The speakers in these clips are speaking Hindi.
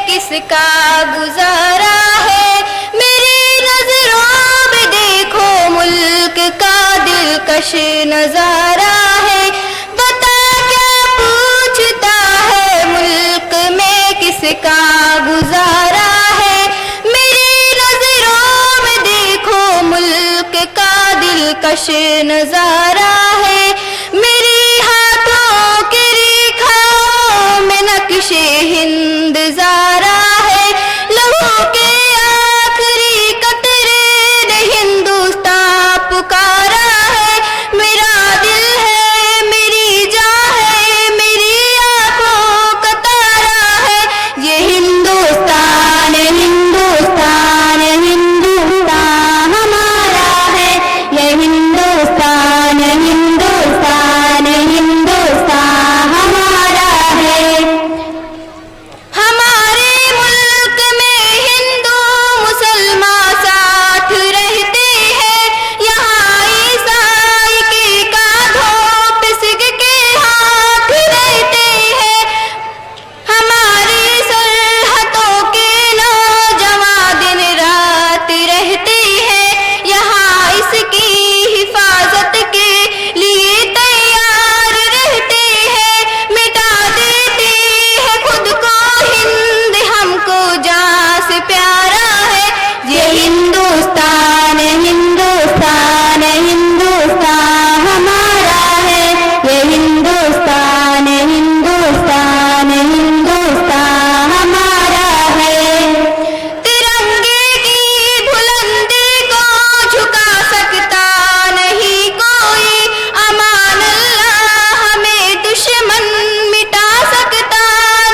किसका गुजारा है। मेरी नजरों में देखो मुल्क का दिलकश नजारा है। बता क्या पूछता है मुल्क में किसका गुजारा है। मेरी नजरों में देखो मुल्क का दिलकश नजारा है। मेरे हाथों के रेखाओं में नक्शे हिंद ज़ारा है। लहू के आखिरी कतरे ने हिंदुस्तान पुकारा है। मेरा दिल है, मेरी जान है, मेरी आंखों का तारा है। ये हिंदुस्तान, हिंदुस्तान, हिंदुस्तान हमारा है। ये हिंदुस्तान, हिंदुस्तान, हिंदुस्तान हमारा है। हमारे मुल्क में हिंदू मुसलमान साथ रहते हैं। यहाँ ईसाई के कांधों पे सिख के हाथ रहते हैं। हमारी सरहदों के नौजवान दिन रात रहते हैं। यहाँ इसकी हिफाजत के लिए तैयार रहते हैं। मिटा देते हैं खुद को हिंद, हमको जान से प्यारा है। ये हिंदुस्तान, हिंदुस्तान, हिंदुस्तान हमारा है। ये हिंदुस्तान, हिंदुस्तान, हिंदुस्तान हमारा है। तिरंगे की बुलंदी को झुका सकता नहीं कोई। अमान अल्लाह हमें दुश्मन मिटा सकता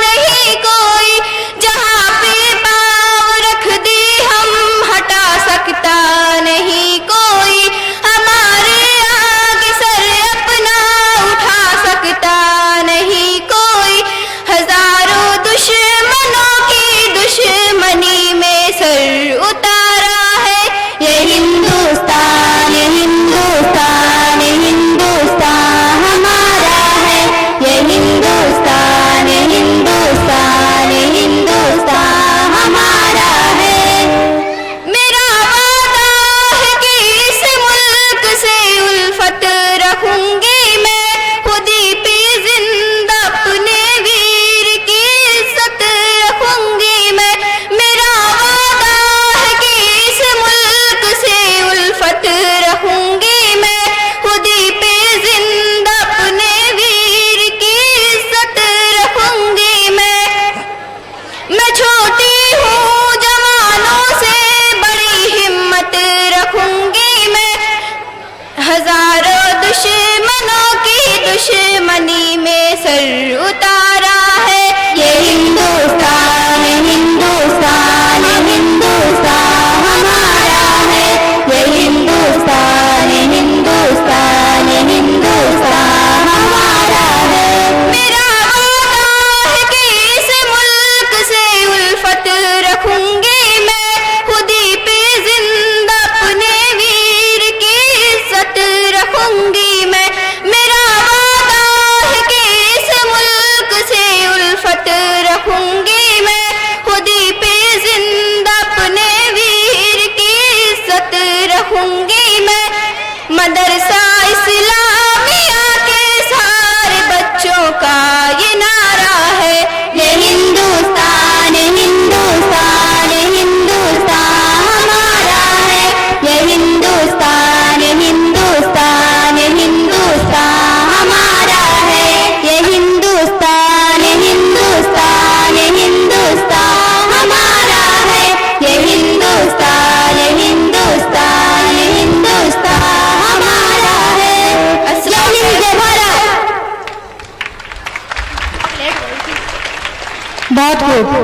नहीं कोई। जहाँ पे पाँव रख दी हम हटा सकता नहीं कोई। हमारे आगे सर अपना उठा सकता नहीं कोई। हजारों दुश्मनों की दुश्मनी में सर उतारा है। ये हिंदुस्तान, हिंदुस्तान, हिंदुस्तान हमारा है। ये हिंदुस्तान, हिंदुस्तान, हिंदुस्तान हमारा है। मेरा वादा है कि इस मुल्क से उल्फत रखूंगी मैं। खुदी पे जिंदा अपने वीर की इज्जत रखूंगी मैं। मेरा वादा है कि इस मुल्क से उल्फत रखूंगी मैं। खुदी पे जिंदा अपने वीर की इज्जत रखूंगी मैं छोटी हूँ जवानों से बड़ी हिम्मत रखूंगी मैं। हजारों दुश्मनों की दुश्मनी में सर उतारा है। ये हिंदुस्तान, हिंदुस्तान, हिंदुस्तान हमारा है। ये हिंदुस्तान, हिंदुस्तान, हिंदुस्तान हमारा है। मेरा वादा है कि इस मुल्क से उल्फत रखूंगी मैं। खुदी पे जिंदा अपने वीर की इज्जत रखूंगी मैं। मेरा वादा है कि इस मुल्क से उल्फत रखूंगी मैं। खुदी पे जिंदा अपने वीर की इज्जत रखूंगी मैं। मदरसा इस्लामिया के सारे बच्चों का ये नारा है। ये हिंदुस्तान, हिंदुस्तान, हिंदुस्तान हमारा है। ये हिंदुस्तान, हिंदुस्तान, हिंदुस्तान हमारा है। ये हिंदुस्तान, हिंदुस्तान, हिंदुस्तान हमारा है। ये हिंदुस्तान, हिंदुस्तान, हिंदुस्तान हमारा है। अस्सलाम वालेकुम। बहुत खूब।